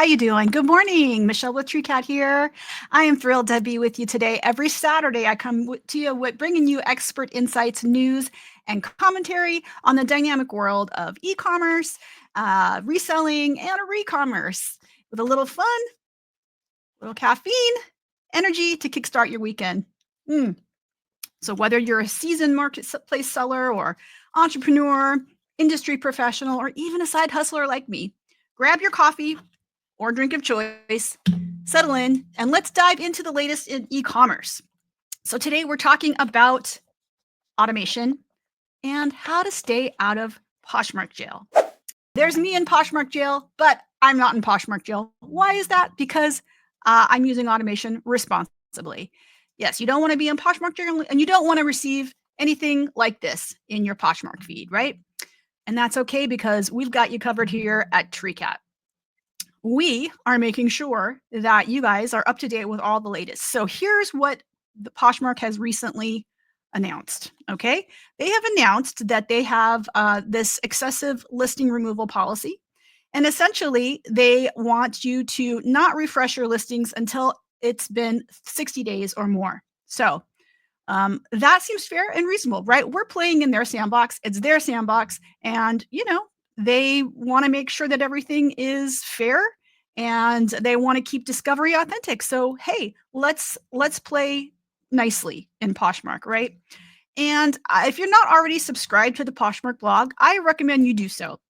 How you doing? Good morning. Michelle with Treecat here. I am thrilled to be with you today. Every Saturday, I come to you with bringing you expert insights, news, and commentary on the dynamic world of e-commerce, reselling, and re-commerce with a little fun, a little caffeine, energy to kickstart your weekend. So whether you're a seasoned marketplace seller or entrepreneur, industry professional, or even a side hustler like me, grab your coffee or drink of choice, settle in, and let's dive into the latest in e-commerce. So today we're talking about automation and how to stay out of Poshmark jail. There's me in Poshmark jail, but I'm not in Poshmark jail. Why is that? Because I'm using automation responsibly. Yes, you don't want to be in Poshmark jail, and you don't want to receive anything like this in your Poshmark feed, right? And that's okay because we've got you covered here at Treecat. We are making sure that you guys are up to date with all the latest. So here's what the Poshmark has recently announced. Okay, they have announced that they have this excessive listing removal policy, and essentially they want you to not refresh your listings until it's been 60 days or more. So that seems fair and reasonable, right? We're playing in their sandbox. It's their sandbox, and they want to make sure that everything is fair, and they want to keep discovery authentic. So hey, let's play nicely in Poshmark, right? And if you're not already subscribed to the Poshmark blog, I recommend you do so,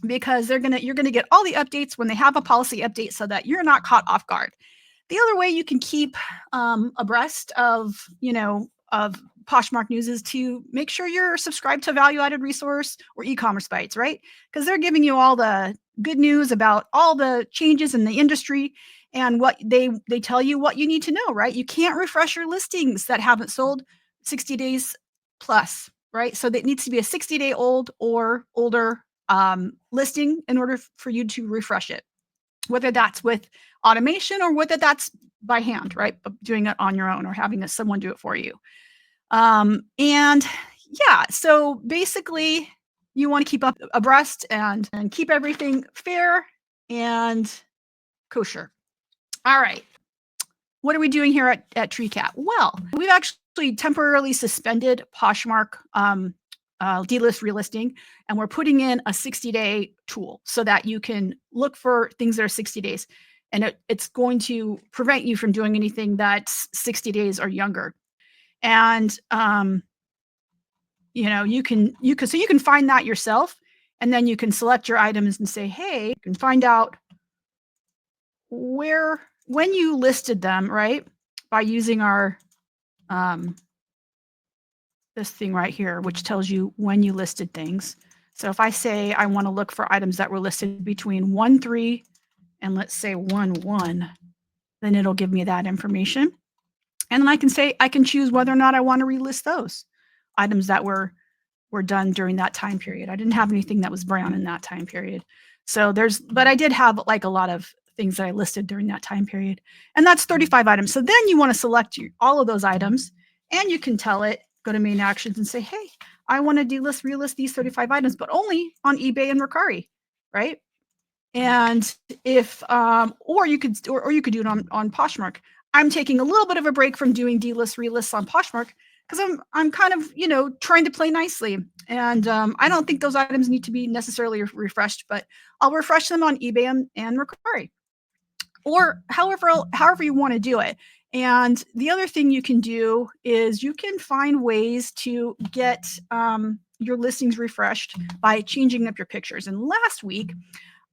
because you're gonna get all the updates when they have a policy update, so that you're not caught off guard. The other way you can keep abreast of Poshmark news is to make sure you're subscribed to Value Added Resource or e-commerce bites, right? Because they're giving you all the good news about all the changes in the industry, and what they tell you what you need to know, right? You can't refresh your listings that haven't sold 60 days plus, right? So that needs to be a 60-day old or older listing in order for you to refresh it, whether that's with automation or whether that's by hand, right? Doing it on your own or having someone do it for you. And yeah, so basically you want to keep up abreast and keep everything fair and kosher. All right. What are we doing here at Treecat? Well, we've actually temporarily suspended Poshmark delist relisting, and we're putting in a 60-day tool so that you can look for things that are 60 days, and it's going to prevent you from doing anything that's 60 days or younger. And you can find that yourself, and then you can select your items and say, hey, you can find out when you listed them, right, by using our this thing right here, which tells you when you listed things. So if I say I want to look for items that were listed between 1-3 and let's say 1-1, then it'll give me that information. And then I can choose whether or not I want to relist those items that were done during that time period. I didn't have anything that was brown in that time period. So but I did have like a lot of things that I listed during that time period. And that's 35 items. So then you want to select all of those items, and you can tell it, go to main actions and say, hey, I want to relist these 35 items, but only on eBay and Mercari, right? And if or you could do it on Poshmark. I'm taking a little bit of a break from doing relists on Poshmark because I'm kind of trying to play nicely, and I don't think those items need to be necessarily refreshed, but I'll refresh them on eBay and Mercari, or however you want to do it. And the other thing you can do is you can find ways to get your listings refreshed by changing up your pictures. And last week,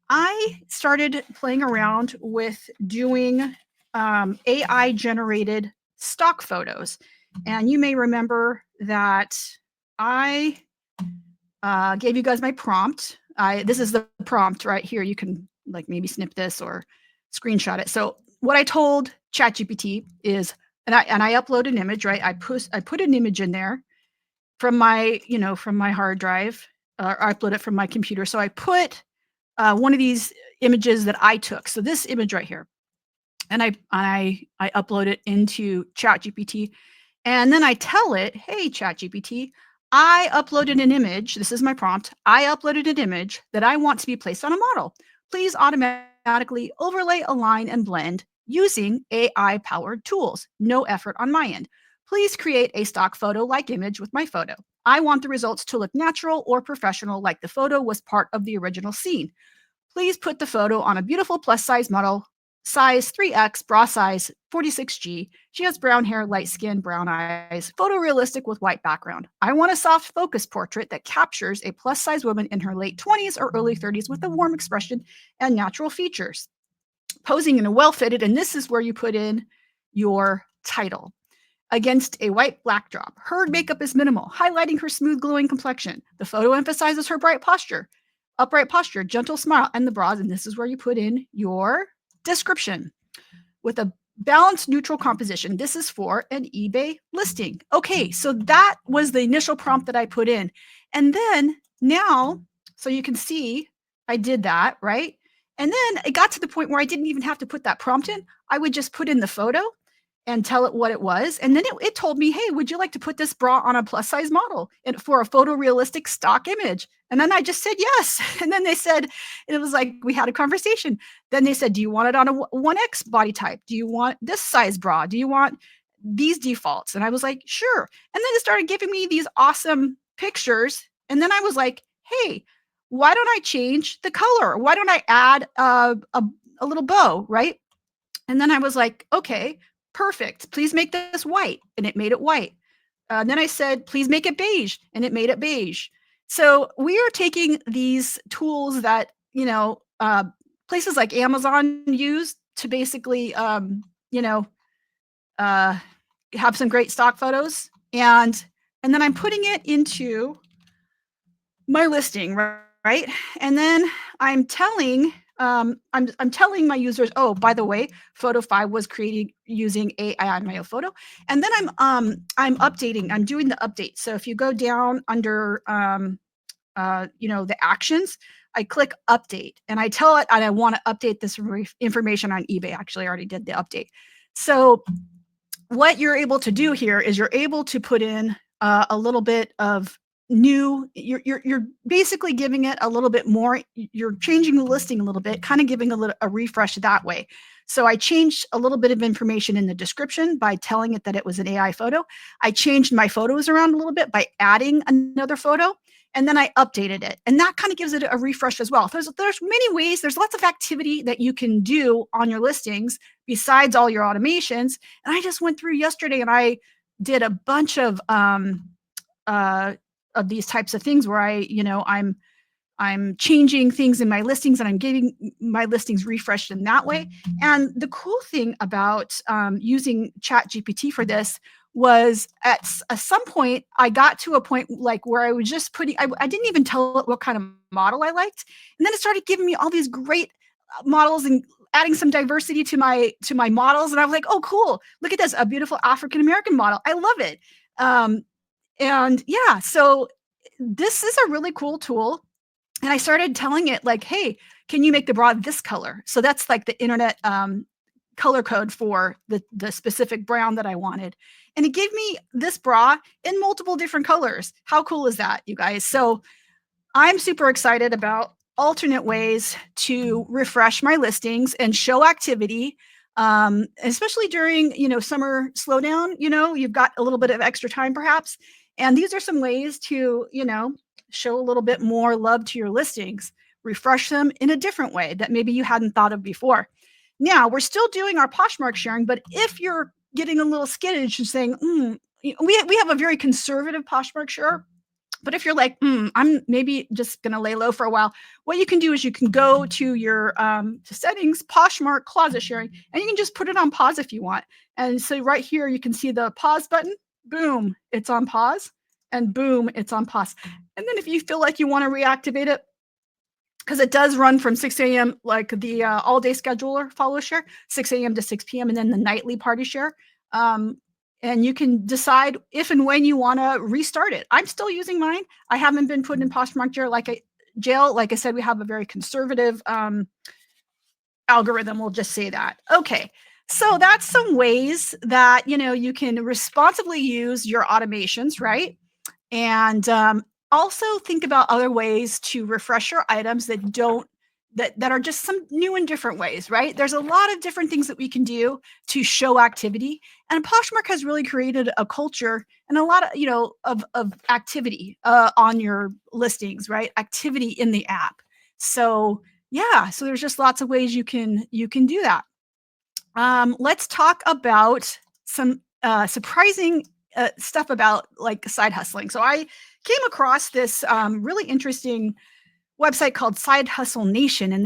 I started playing around with doing AI generated stock photos. And you may remember that I gave you guys my prompt. This is the prompt right here. You can maybe snip this or screenshot it. So what I told ChatGPT is, and I upload an image, right? I put an image in there from my hard drive, or I upload it from my computer. So I put one of these images that I took. So this image right here, and I upload it into ChatGPT, and then I tell it, hey, ChatGPT, I uploaded an image. This is my prompt. I uploaded an image that I want to be placed on a model. Please automatically automatically overlay, align, and blend using AI-powered tools. No effort on my end. Please create a stock photo-like image with my photo. I want the results to look natural or professional, like the photo was part of the original scene. Please put the photo on a beautiful plus-size model, size 3X, bra size 46G. She has brown hair, light skin, brown eyes, photorealistic with white background. I want a soft focus portrait that captures a plus-size woman in her late 20s or early 30s with a warm expression and natural features. Posing in a well-fitted, and this is where you put in your title, against a white backdrop. Her makeup is minimal, highlighting her smooth, glowing complexion. The photo emphasizes her upright posture, gentle smile, and the bras. And this is where you put in your description with a balanced, neutral composition. This is for an eBay listing. Okay, so that was the initial prompt that I put in. And then now, so you can see I did that, right? And then it got to the point where I didn't even have to put that prompt in. I would just put in the photo and tell it what it was. And then it told me, hey, would you like to put this bra on a plus size model and for a photorealistic stock image? And then I just said yes. And then they said, and it was like we had a conversation. Then they said, do you want it on a 1X body type? Do you want this size bra? Do you want these defaults? And I was like, sure. And then it started giving me these awesome pictures. And then I was like, hey, why don't I change the color? Why don't I add a little bow, right? And then I was like, okay, perfect. Please make this white. And it made it white. Then I said, please make it beige. And it made it beige. So we are taking these tools that, places like Amazon use to basically, have some great stock photos. And then I'm putting it into my listing, right? And then I'm telling I'm telling my users, oh, by the way, photo 5 was created using AI on my photo. And then I'm updating, I'm doing the update. So if you go down under the actions, I click update and I tell it and I want to update this information on eBay. Actually, I already did the update. So what you're able to do here is you're able to put in a little bit of new, you're basically giving it a little bit more, you're changing the listing a little bit, kind of giving a refresh that way. So I changed a little bit of information in the description by telling it that it was an AI photo. I changed my photos around a little bit by adding another photo, and then I updated it. And that kind of gives it a refresh as well. There's many ways, there's lots of activity that you can do on your listings besides all your automations. And I just went through yesterday and I did a bunch of these types of things where I'm changing things in my listings and I'm getting my listings refreshed in that way. And the cool thing about using ChatGPT for this was at some point, I got to a point like where I was just I didn't even tell it what kind of model I liked. And then it started giving me all these great models and adding some diversity to my models. And I was like, oh, cool. Look at this, a beautiful African-American model. I love it. And yeah, so this is a really cool tool. And I started telling it like, hey, can you make the bra this color? So that's like the internet color code for the specific brown that I wanted. And it gave me this bra in multiple different colors. How cool is that, you guys? So I'm super excited about alternate ways to refresh my listings and show activity, especially during, summer slowdown. You've got a little bit of extra time perhaps. And these are some ways to, show a little bit more love to your listings, refresh them in a different way that maybe you hadn't thought of before. Now, we're still doing our Poshmark sharing, but if you're getting a little skittish and saying, we have a very conservative Poshmark share, but if you're like, I'm maybe just going to lay low for a while, what you can do is you can go to your to settings, Poshmark closet sharing, and you can just put it on pause if you want. And so right here, you can see the pause button. Boom, it's on pause. And boom, it's on pause. And then if you feel like you want to reactivate it, because it does run from 6 a.m., like the all-day scheduler follow share, 6 a.m. to 6 p.m., and then the nightly party share. And you can decide if and when you want to restart it. I'm still using mine. I haven't been put in Poshmark jail. Like I said, we have a very conservative algorithm. We'll just say that. Okay. So that's some ways that, you can responsibly use your automations, right? And also think about other ways to refresh your items that don't that are just some new and different ways, right? There's a lot of different things that we can do to show activity, and Poshmark has really created a culture and a lot of of activity on your listings, right? Activity in the app. So yeah, so there's just lots of ways you can do that. Let's talk about some surprising stuff about like side hustling. So I came across this really interesting website called Side Hustle Nation, and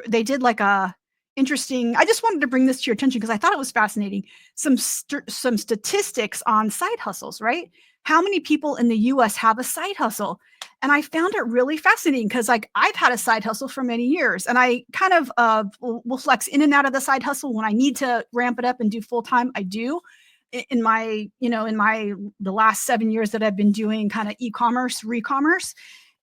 they did like a interesting. I just wanted to bring this to your attention because I thought it was fascinating. Some statistics on side hustles, right? How many people in the U.S. have a side hustle? And I found it really fascinating because like I've had a side hustle for many years, and I kind of will flex in and out of the side hustle when I need to ramp it up and do full time. I do in my the last 7 years that I've been doing kind of e-commerce, re-commerce,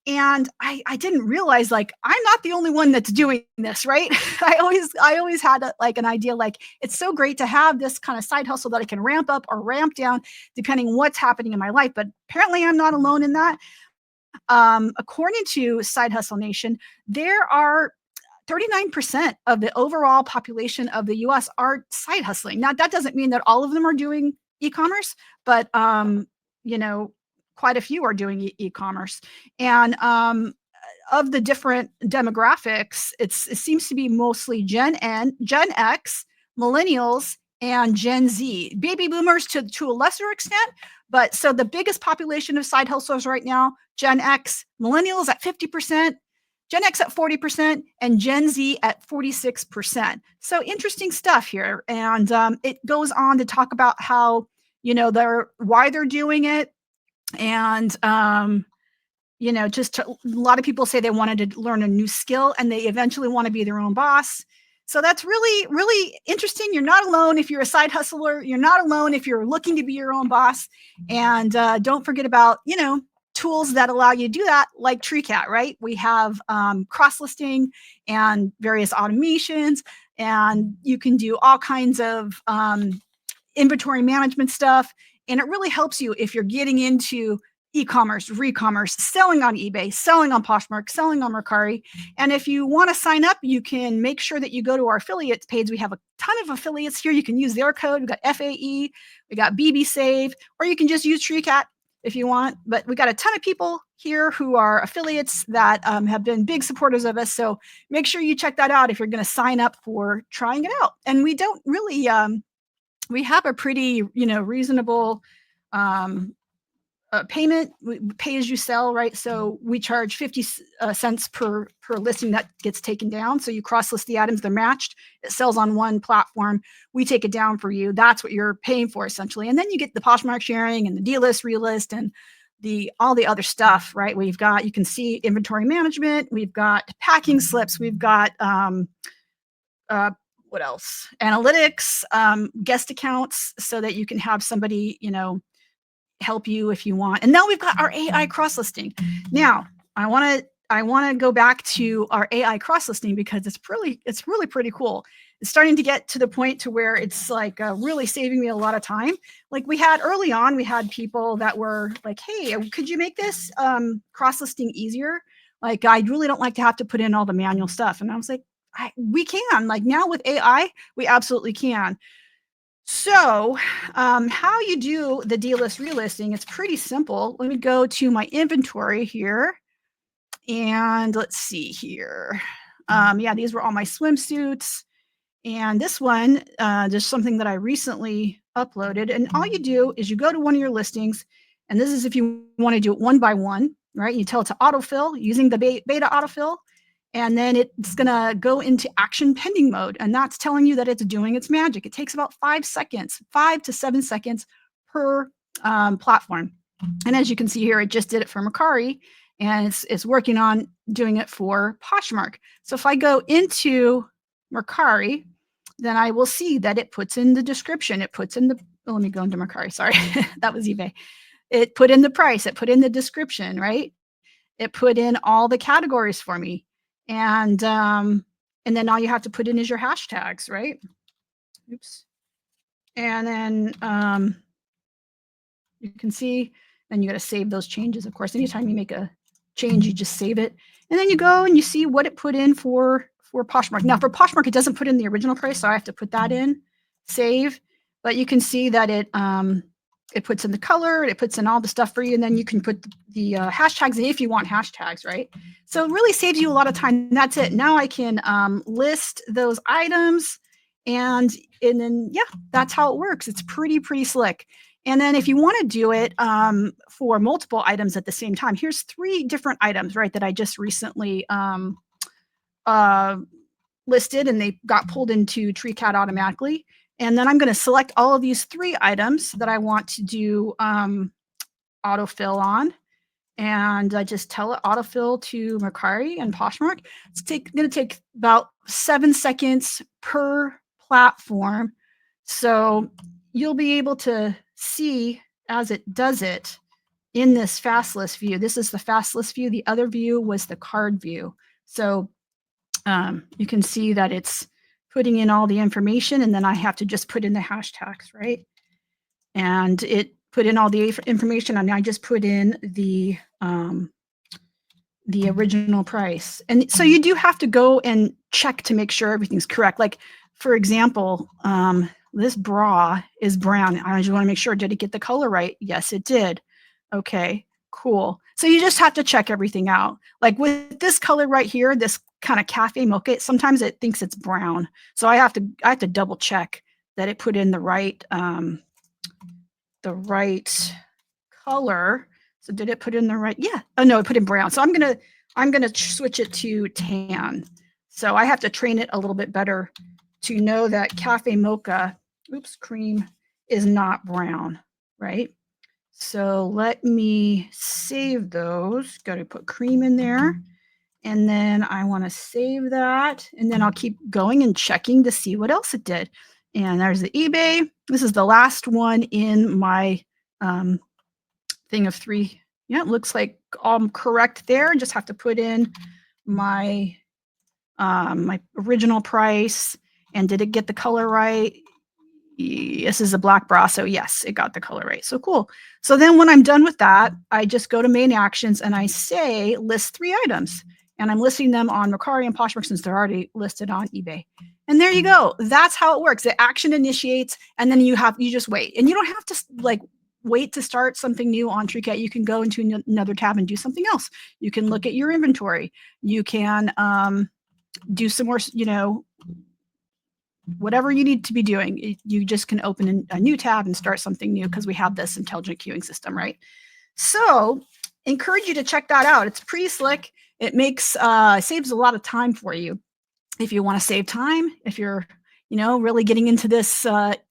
and I didn't realize like I'm not the only one that's doing this, right? I always had like an idea like it's so great to have this kind of side hustle that I can ramp up or ramp down depending what's happening in my life. But apparently I'm not alone in that. According to Side Hustle Nation, there are 39% of the overall population of the US are side hustling. Now, that doesn't mean that all of them are doing e-commerce, but you know, quite a few are doing e-commerce. And of the different demographics, it seems to be mostly Gen X, millennials, and Gen Z. Baby boomers to a lesser extent, but so the biggest population of side hustlers right now, Gen X, millennials at 50%, Gen X at 40%, and Gen Z at 46%. So interesting stuff here. And it goes on to talk about how, they're why they're doing it. And just a lot of people say they wanted to learn a new skill and they eventually want to be their own boss. So that's really, really interesting. You're not alone if you're a side hustler. You're not alone if you're looking to be your own boss. And don't forget about, tools that allow you to do that, like Treecat, right? We have cross-listing and various automations, and you can do all kinds of inventory management stuff. And it really helps you if you're getting into e-commerce, re-commerce, selling on eBay, selling on Poshmark, selling on Mercari. And if you want to sign up, you can make sure that you go to our affiliates page. We have a ton of affiliates here. You can use their code. We've got FAE, we got BB Save, or you can just use Treecat if you want. But we got a ton of people here who are affiliates that have been big supporters of us. So make sure you check that out if you're going to sign up for trying it out. And we don't really, we have a pretty, reasonable payment. We pay as you sell, right? So we charge 50 cents per listing that gets taken down. So you cross list the items, they're matched. It sells on one platform. We take it down for you. That's what you're paying for essentially. And then you get the Poshmark sharing and the delist, relist, and all the other stuff, right? You can see inventory management. We've got packing slips. We've got what else? Analytics, guest accounts, so that you can have somebody, help you if you want. And now we've got our AI cross-listing. Now, I want to go back to our AI cross-listing because it's really pretty cool. It's starting to get to the point to where it's like really saving me a lot of time. Like early on, we had people that were like, hey, could you make this cross-listing easier? Like, I really don't like to have to put in all the manual stuff. And I was like, we can. Like now with AI, we absolutely can. So how you do the delist relisting, it's pretty simple. Let me go to my inventory here. And let's see here. Yeah, these were all my swimsuits. And this one, just something that I recently uploaded. And all you do is you go to one of your listings. And this is if you want to do it one by one, right? You tell it to autofill using the beta autofill. And then it's going to go into action pending mode. And that's telling you that it's doing its magic. It takes about 5 seconds, 5 to 7 seconds per platform. And as you can see here, it just did it for Mercari, and it's working on doing it for Poshmark. So if I go into Mercari, then I will see that it puts in the description. It puts in let me go into Mercari. Sorry, that was eBay. It put in the price. It put in the description, right? It put in all the categories for me. And then all you have to put in is your hashtags, right? Oops. And then you can see, and you got to save those changes. Of course, anytime you make a change, you just save it. And then you go and you see what it put in for Poshmark. Now for Poshmark, it doesn't put in the original price, so I have to put that in, save. But you can see that it puts in the color, it puts in all the stuff for you, and then you can put the hashtags in if you want hashtags, right? So it really saves you a lot of time. That's it. Now I can list those items, and then yeah, that's how it works. It's pretty slick. And then if you want to do it for multiple items at the same time, here's 3 different items, right, that I just recently listed, and they got pulled into Treecat automatically. And then I'm going to select all of these 3 items that I want to do autofill on. And I just tell it autofill to Mercari and Poshmark. It's going to take about 7 seconds per platform. So you'll be able to see as it does it in this fast list view. This is the fast list view. The other view was the card view. So you can see that it's putting in all the information, and then I have to just put in the hashtags, right? And it put in all the information, and I just put in the original price. And so you do have to go and check to make sure everything's correct. Like, for example, this bra is brown. I just want to make sure, did it get the color right? Yes, it did. Okay, cool. So you just have to check everything out. Like with this color right here, this kind of cafe mocha, sometimes it thinks it's brown. So I have to double check that it put in the right color. So did it put in the right? Yeah. Oh no, it put in brown. So I'm gonna switch it to tan. So I have to train it a little bit better to know that cafe mocha, cream, is not brown, right? So let me save those. Got to put cream in there. And then I want to save that. And then I'll keep going and checking to see what else it did. And there's the eBay. This is the last one in my thing of 3. Yeah, it looks like I'm correct there. Just have to put in my my original price. And did it get the color right? This is a black bra, so yes, it got the color right. So cool. So then when I'm done with that, I just go to main actions and I say list 3 items. And I'm listing them on Mercari and Poshmark since they're already listed on eBay. And there you go. That's how it works. The action initiates, and then you just wait. And you don't have to like wait to start something new on Treecat. You can go into another tab and do something else. You can look at your inventory. You can do some more, whatever you need to be doing. You just can open a new tab and start something new because we have this intelligent queuing system, right? So encourage you to check that out. It's pretty slick. It makes saves a lot of time for you. If you want to save time, if you're really getting into this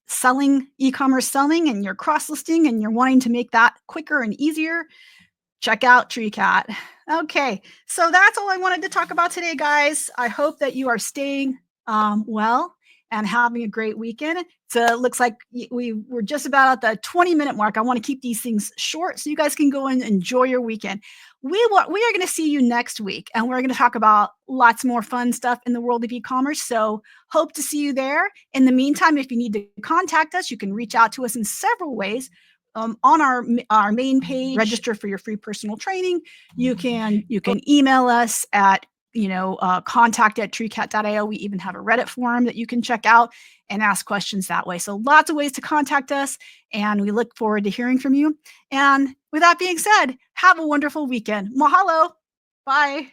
selling, e-commerce selling, and you're cross-listing and you're wanting to make that quicker and easier, check out Treecat. Okay, so that's all I wanted to talk about today, guys. I hope that you are staying well and having a great weekend. So it looks like we're just about at the 20-minute mark. I want to keep these things short so you guys can go and enjoy your weekend. We are going to see you next week, and we're going to talk about lots more fun stuff in the world of e-commerce. So hope to see you there. In the meantime, if you need to contact us, you can reach out to us in several ways. On our main page, register for your free personal training. You can email us at contact@treecat.io. We even have a Reddit forum that you can check out and ask questions that way. So lots of ways to contact us, and we look forward to hearing from you. And with that being said, have a wonderful weekend. Mahalo. Bye.